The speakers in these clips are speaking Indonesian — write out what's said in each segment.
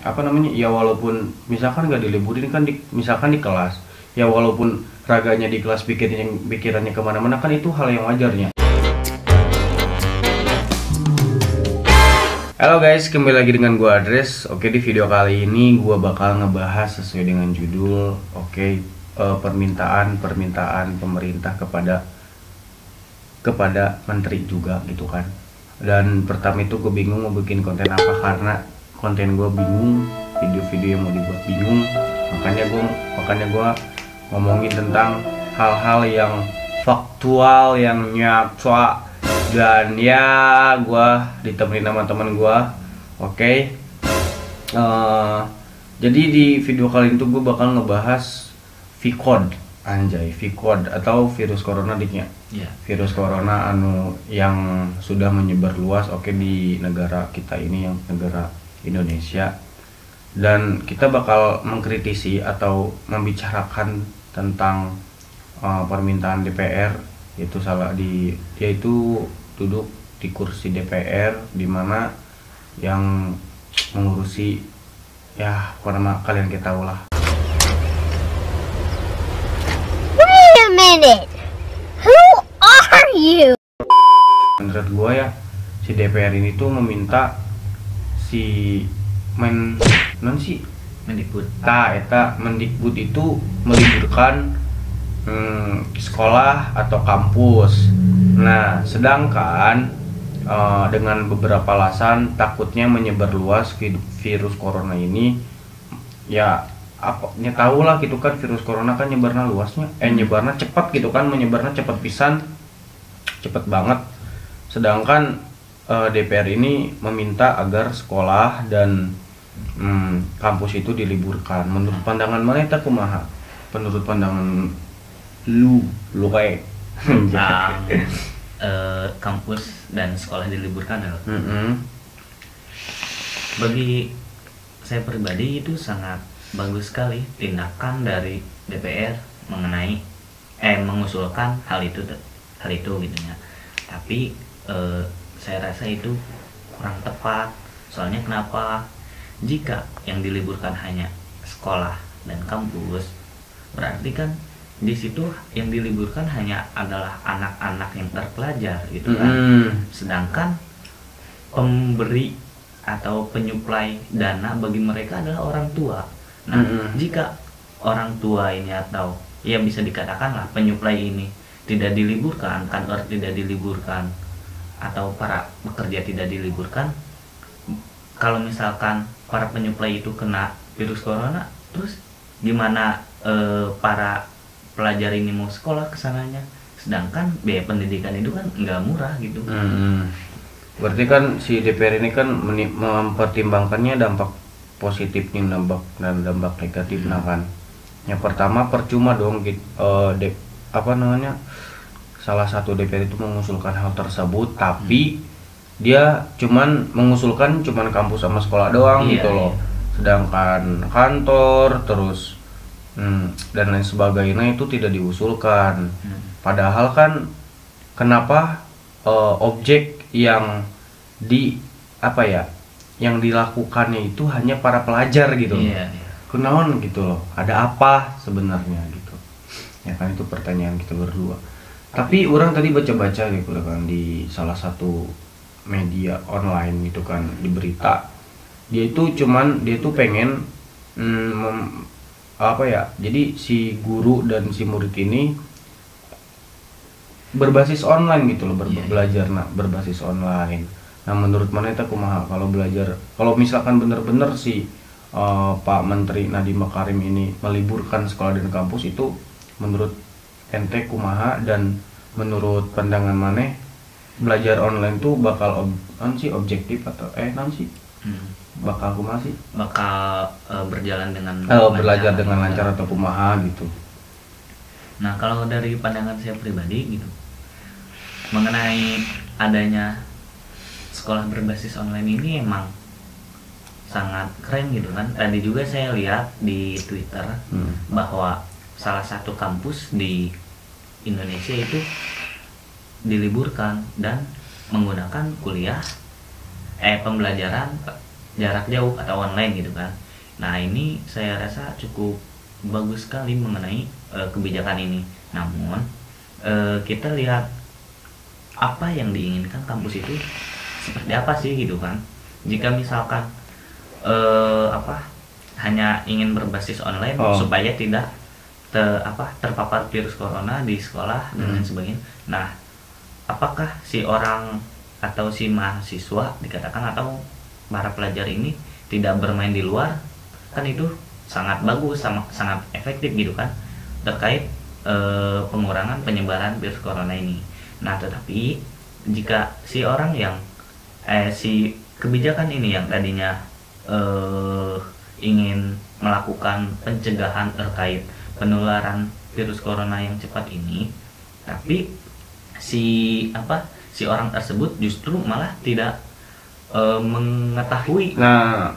apa namanya ya, walaupun misalkan nggak diliburin kan misalkan di kelas ya, walaupun raganya di kelas pikirannya kemana-mana kan itu hal yang wajarnya. Halo guys, kembali lagi dengan gua Adres. Oke, di video kali ini gua bakal ngebahas sesuai dengan judul. Permintaan pemerintah kepada menteri juga gitu kan. Dan pertama itu gue bingung mau bikin konten apa, karena konten gue bingung, video-video yang mau dibuat bingung. Makanya gue ngomongin tentang hal-hal yang faktual, yang nyata, dan ya gue ditemenin sama teman gue. Jadi di video kali ini tuh gue bakal ngebahas VCOD, VCOD atau virus corona diknya. Virus corona yang sudah menyebar luas di negara kita ini, yang negara Indonesia. Dan kita bakal mengkritisi atau membicarakan tentang permintaan DPR, yaitu duduk di kursi DPR, dimana yang mengurusi ya karena kalian kita tahu lah. Wait a minute, who are you? Menurut gue ya, si DPR ini tuh meminta si Mendikbud. Mendikbud itu meliburkan sekolah atau kampus. Nah, sedangkan dengan beberapa alasan takutnya menyebar luas virus corona ini, ya tahu lah gitu kan, virus corona kan nyebarnya cepat gitu kan, menyebarnya cepat pisan, cepat banget. Sedangkan DPR ini meminta agar sekolah dan kampus itu diliburkan. Menurut pandangan mana itu kumaha? Menurut pandangan lu kayak kampus dan sekolah diliburkan ya. Bagi saya pribadi itu sangat bagus sekali tindakan dari DPR mengenai mengusulkan hal itu gitu ya. Tapi saya rasa itu kurang tepat. Soalnya kenapa? Jika yang diliburkan hanya sekolah dan kampus, berarti kan di situ yang diliburkan hanya adalah anak-anak yang terpelajar gitu kan. Sedangkan pemberi atau penyuplai dana bagi mereka adalah orang tua. Nah, jika orang tua ini atau ya bisa dikatakan lah penyuplai ini tidak diliburkan, kantor tidak diliburkan, atau para pekerja tidak diliburkan, kalau misalkan para penyuplai itu kena virus corona, terus gimana para pelajar ini mau sekolah kesananya? Sedangkan biaya pendidikan itu kan nggak murah gitu. Berarti kan si DPR ini kan mempertimbangkannya dampak positifnya dan dampak negatifnya kan. Yang pertama, percuma dong salah satu DPR itu mengusulkan hal tersebut, tapi dia mengusulkan kampus sama sekolah doang gitu loh. Sedangkan kantor terus dan lain sebagainya itu tidak diusulkan. Padahal kan kenapa objek yang yang dilakukannya itu hanya para pelajar gitu loh. Kenaon gitu loh. Ada apa sebenarnya gitu. Ya kan, itu pertanyaan kita berdua. Tapi orang tadi baca-baca gitu kan di salah satu media online gitu kan, di berita. Dia tuh pengen jadi si guru dan si murid ini berbasis online gitu loh, belajar berbasis online. Nah, menurut mana itu kumaha kalau misalkan bener-bener si Pak Menteri Nadiem Makarim ini meliburkan sekolah dan kampus, itu menurut ente kumaha, dan menurut pandangan mana belajar online tuh bakal objektif atau bakal kumaha sih? Bakal berjalan dengan belajar dengan lancar atau kumaha gitu. Nah, kalau dari pandangan saya pribadi gitu, mengenai adanya sekolah berbasis online ini emang sangat keren gitu kan. Tadi juga saya lihat di Twitter bahwa salah satu kampus di Indonesia itu diliburkan dan menggunakan pembelajaran jarak jauh atau online gitu kan. Nah ini saya rasa cukup bagus sekali mengenai kebijakan ini. Namun kita lihat apa yang diinginkan kampus itu seperti apa sih gitu kan. Jika misalkan hanya ingin berbasis online supaya tidak terpapar virus corona di sekolah dan lain sebagainya. Nah, apakah si orang atau si mahasiswa dikatakan atau para pelajar ini tidak bermain di luar? Kan itu sangat bagus, sangat efektif gitu kan terkait pengurangan penyebaran virus corona ini. Nah, tetapi jika si orang yang si kebijakan ini yang tadinya ingin melakukan pencegahan terkait penularan virus corona yang cepat ini, tapi si orang tersebut justru malah tidak mengetahui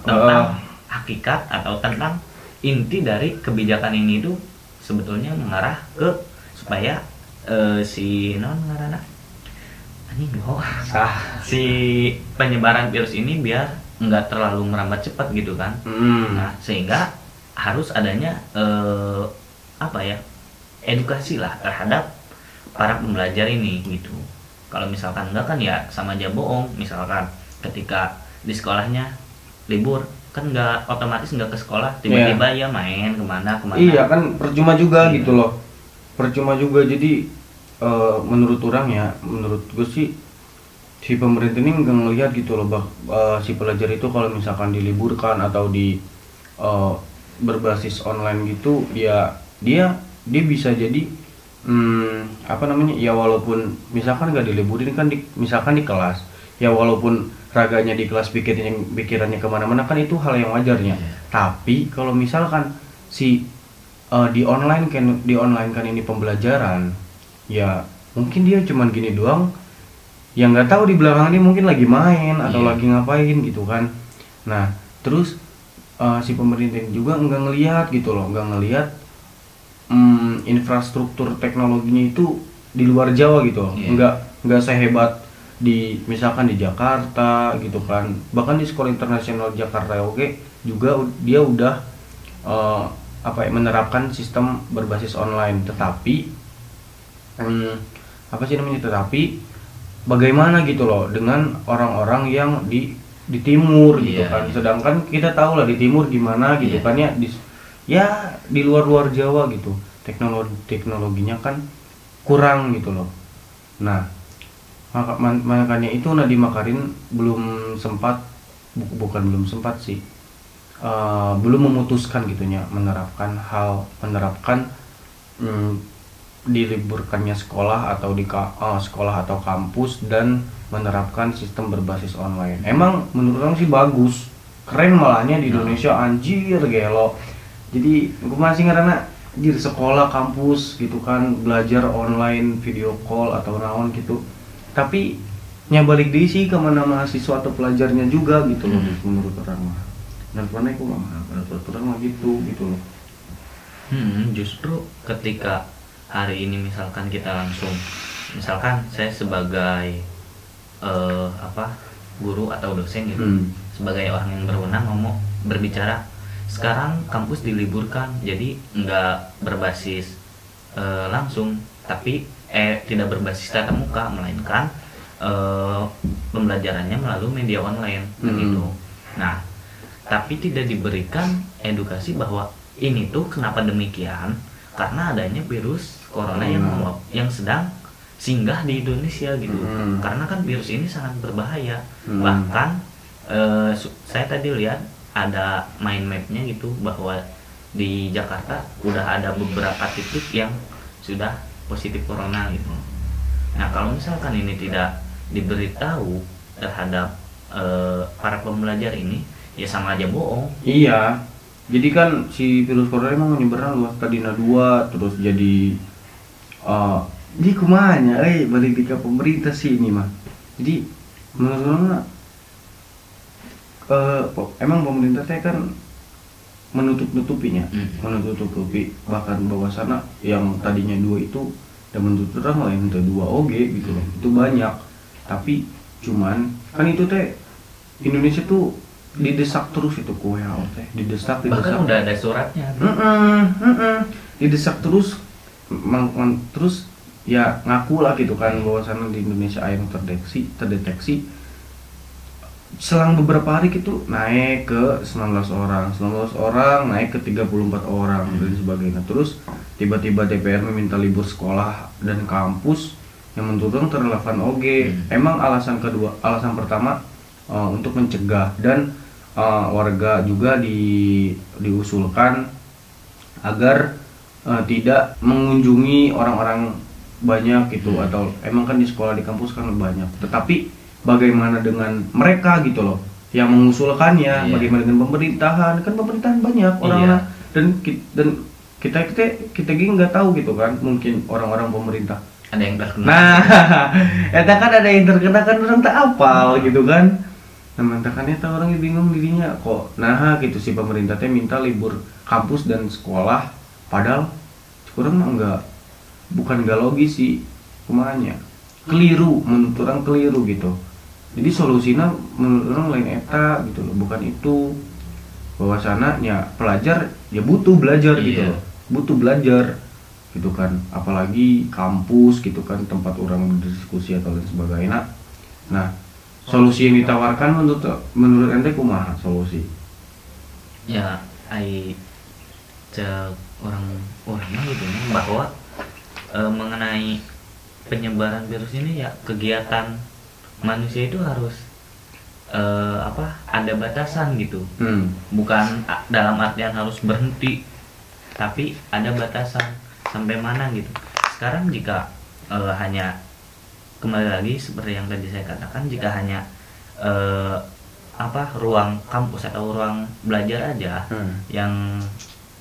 tentang hakikat atau tentang inti dari kebijakan ini itu sebetulnya mengarah ke supaya si penyebaran virus ini biar nggak terlalu merambat cepat gitu kan. Nah, sehingga harus adanya edukasi lah terhadap para pembelajar ini gitu. Kalau misalkan enggak kan ya sama aja bohong. Misalkan ketika di sekolahnya libur kan nggak otomatis nggak ke sekolah, tiba-tiba ya main kemana. Iya kan percuma juga gitu loh, percuma juga. Jadi menurut gue sih si pemerintah ini nggak ngelihat gitu loh si pelajar itu kalau misalkan diliburkan atau di berbasis online gitu ya dia bisa jadi ya walaupun misalkan nggak diliburin kan misalkan di kelas ya walaupun raganya di kelas pikirannya kemana-mana kan itu hal yang wajarnya. Tapi kalau misalkan si di online kan ini pembelajaran ya mungkin dia cuman gini doang yang nggak tahu di belakang dia mungkin lagi main atau lagi ngapain gitu kan. Nah terus si pemerintah juga nggak ngelihat gitu loh, nggak ngelihat infrastruktur teknologinya itu di luar Jawa gitu, nggak sehebat di misalkan di Jakarta gitu kan. Bahkan di sekolah internasional Jakarta juga dia udah menerapkan sistem berbasis online. Tetapi tetapi bagaimana gitu loh dengan orang-orang yang di timur gitu kan. Sedangkan kita tahu lah di timur gimana gitu kan ya di luar Jawa gitu teknologinya kan kurang gitu loh. Nah makanya itu Nadiem Makarim belum sempat belum memutuskan gitunya menerapkan diliburkannya sekolah atau sekolah atau kampus dan menerapkan sistem berbasis online. Emang menurut orang sih bagus, keren malahnya di Indonesia anjir gelo. Jadi gue masih ngerana anjir sekolah kampus gitu kan belajar online video call atau naon gitu. Tapi nyabalik deh sih ke mana mahasiswa atau pelajarnya juga gitu loh menurut orang mah. Dan pernah aku menurut orang mah gitu loh. Justru ketika hari ini misalkan misalkan saya sebagai guru atau dosen gitu, sebagai orang yang berwenang berbicara sekarang kampus diliburkan jadi nggak berbasis langsung tapi tidak berbasis tatap muka melainkan pembelajarannya melalui media online gitu. Nah tapi tidak diberikan edukasi bahwa ini tuh kenapa demikian karena adanya virus corona yang sedang singgah di Indonesia gitu. Karena kan virus ini sangat berbahaya. Bahkan saya tadi lihat ada mind mapnya gitu bahwa di Jakarta udah ada beberapa titik yang sudah positif corona gitu. Nah kalau misalkan ini tidak diberitahu terhadap para pembelajar ini ya sama aja bohong. Iya. Jadi kan si virus corona emang menyebar luas tadina 2 terus jadi di kumanya balik di ke pemerintah sih ini mah. Jadi menurut emang pemerintah teh kan menutup-nutupi bahkan bahwasana yang tadinya 2 itu dan menutup orang lain 2 gitu loh. Itu banyak. Tapi cuman kan itu teh Indonesia tuh didesak terus itu ku WHO teh, didesak. Bahkan udah ada suratnya. Didesak terus, terus ya ngaku lah gitu kan bahwasannya di Indonesia yang terdeteksi. Selang beberapa hari gitu naik ke 19 orang naik ke 34 orang dan sebagainya. Terus tiba-tiba DPR meminta libur sekolah dan kampus yang menurut terrelevan oge. Emang alasan pertama untuk mencegah, dan warga juga diusulkan agar tidak mengunjungi orang-orang banyak gitu, atau emang kan di sekolah di kampus kan banyak, tetapi bagaimana dengan mereka gitu loh yang mengusulkannya, bagaimana dengan pemerintahan, kan pemerintahan banyak orang-orang, dan kita nggak tahu gitu kan, mungkin orang-orang pemerintah ada yang terkena. Nah, eta kan ada yang terkena kan orang tak apal gitu kan. Nah, mentakannya tahu orangnya bingung dirinya kok. Nah, gitu si pemerintah teh minta libur kampus dan sekolah, padahal kurang mah bukan logis sih, kumanya keliru, menurut orang keliru gitu. Jadi solusinya menurut orang lain eta gitu loh, bukan itu. Bahwasananya pelajar ya butuh belajar gitu loh, butuh belajar gitu kan, apalagi kampus gitu kan, tempat orang berdiskusi atau lain sebagainya. Nah, solusi yang ditawarkan menurut ente kumaha solusi? Ya, orang gitu bahwa mengenai penyebaran virus ini ya kegiatan manusia itu harus ada batasan gitu. Bukan dalam artian harus berhenti, tapi ada batasan sampai mana gitu. Sekarang jika hanya kembali lagi seperti yang tadi saya katakan, jika hanya ruang kampus atau ruang belajar aja yang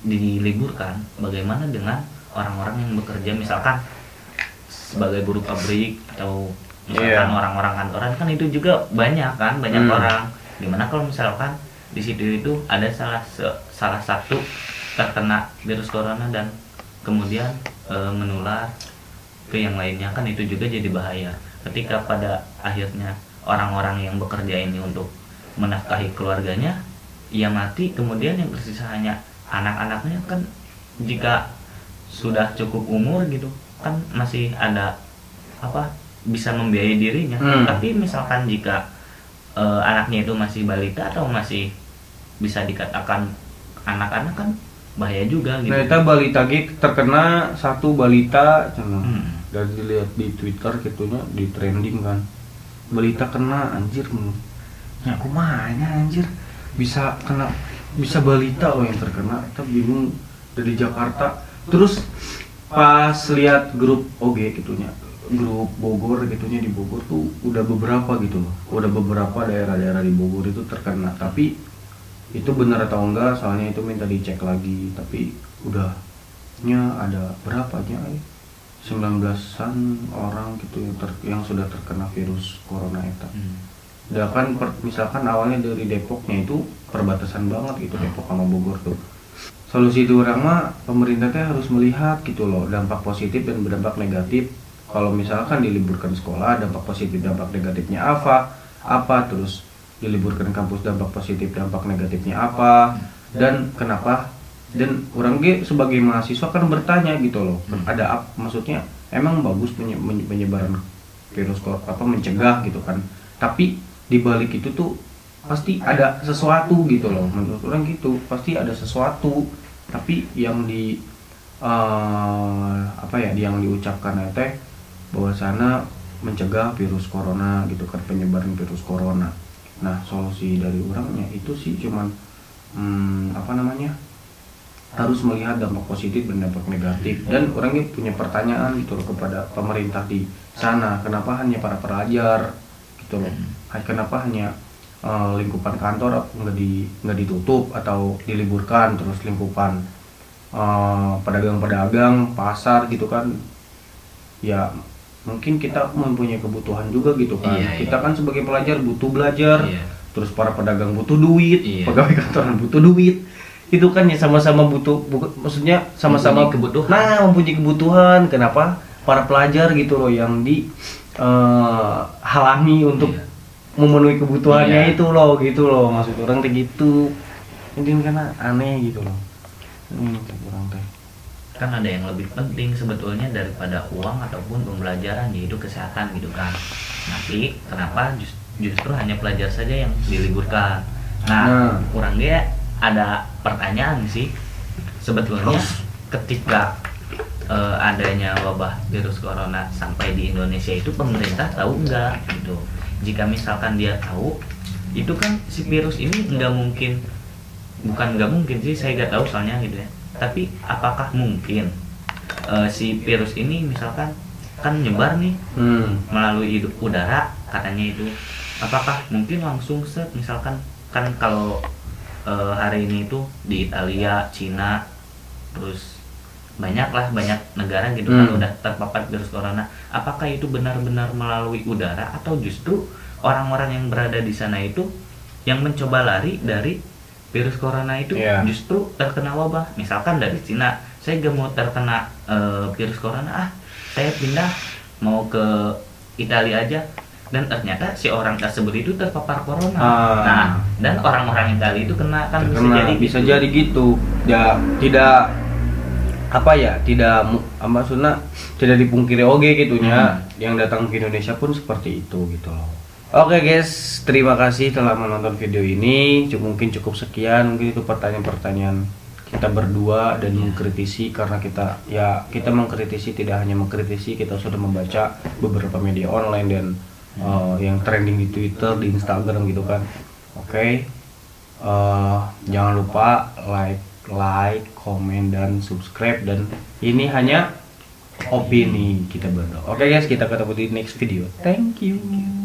diliburkan, bagaimana dengan orang-orang yang bekerja misalkan sebagai buruh pabrik atau misalkan orang-orang kantoran, kan itu juga banyak orang. Dimana kalau misalkan di situ itu ada salah satu terkena virus corona dan kemudian menular ke yang lainnya, kan itu juga jadi bahaya. Ketika pada akhirnya orang-orang yang bekerja ini untuk menafkahi keluarganya ia mati, kemudian yang tersisa hanya anak-anaknya, kan jika sudah cukup umur gitu kan masih ada bisa membiayai dirinya. Tapi misalkan jika anaknya itu masih balita atau masih bisa dikatakan anak-anak, kan bahaya juga gitu. Nah, itu balita terkena satu balita dan dilihat di Twitter gitunya, di trending kan, balita kena, anjir ya kumanya anjir bisa balita yang terkena. Kita bingung dari Jakarta. Terus pas lihat grup gitunya, grup Bogor gitunya, di Bogor tuh udah beberapa gitu loh, udah beberapa daerah-daerah di Bogor itu terkena. Tapi itu benar atau enggak, soalnya itu minta dicek lagi, tapi udahnya ada berapanya 19-an orang gitu yang sudah terkena virus corona itu. Udah kan misalkan awalnya dari Depoknya itu perbatasan banget gitu, Depok sama Bogor tuh. Solusi itu orang mah pemerintah teh harus melihat gitu loh, dampak positif dan berdampak negatif. Kalau misalkan diliburkan sekolah, dampak positif dampak negatifnya apa, terus diliburkan kampus, dampak positif dampak negatifnya apa, dan kenapa. Dan orang sebagai mahasiswa kan bertanya gitu loh, ada maksudnya emang bagus penyebaran virus mencegah gitu kan, tapi dibalik itu tuh pasti ada sesuatu gitu loh, menurut orang gitu, pasti ada sesuatu. Tapi yang yang diucapkan teh bahwasana mencegah virus corona gitu kan, penyebaran virus corona. Nah, solusi dari orangnya itu sih cuman harus melihat dampak positif dan dampak negatif. Dan orangnya punya pertanyaan gitu loh kepada pemerintah di sana, kenapa hanya para pelajar gitu loh, kenapa hanya lingkupan kantor nggak ditutup atau diliburkan, terus lingkupan pedagang-pedagang pasar gitu kan, ya mungkin kita mempunyai kebutuhan juga gitu kan. Kita kan sebagai pelajar butuh belajar, terus para pedagang butuh duit, pegawai kantoran butuh duit, itu kan ya sama-sama butuh, maksudnya sama-sama kebutuhan. Nah, mempunyai kebutuhan. Kenapa para pelajar gitu loh yang halangi untuk memenuhi kebutuhannya Iya. itu loh, gitu loh maksud orang teh gitu. Ini karena aneh gitu loh. Ini kurang teh. Kan ada yang lebih penting sebetulnya daripada uang ataupun pembelajaran, yaitu kesehatan gitu kan. Tapi kenapa justru hanya pelajar saja yang diliburkan? Nah, kurang dia ada pertanyaan sih sebetulnya ketika adanya wabah virus corona sampai di Indonesia itu pemerintah tahu nggak gitu? Jika misalkan dia tahu, itu kan si virus ini nggak mungkin, bukan nggak mungkin sih, saya nggak tahu soalnya gitu ya. Tapi apakah mungkin si virus ini misalkan kan nyebar nih melalui udara katanya itu, apakah mungkin langsung set misalkan kan kalau hari ini itu di Italia, Cina, terus banyak negara gitu kan udah terpapar virus corona, apakah itu benar-benar melalui udara atau justru orang-orang yang berada di sana itu yang mencoba lari dari virus corona itu justru terkena wabah? Misalkan dari Cina, saya gak mau terkena virus corona, saya pindah mau ke Italia aja, dan ternyata si orang tersebut itu terpapar corona. Nah, dan orang-orang Italia itu kena kan, bisa jadi gitu. Ya tidak apa ya, tidak maksudnya tidak dipungkiri oge gitunya, yang datang ke Indonesia pun seperti itu gitu loh. Oke guys, terima kasih telah menonton video ini. Mungkin cukup sekian, mungkin itu pertanyaan-pertanyaan kita berdua dan mengkritisi, karena kita mengkritisi, tidak hanya mengkritisi, kita sudah membaca beberapa media online dan yang trending di Twitter, di Instagram gitu kan. Oke. Jangan lupa like, komen dan subscribe, dan ini hanya opini kita berdua. Oke guys, kita ketemu di next video. Thank you.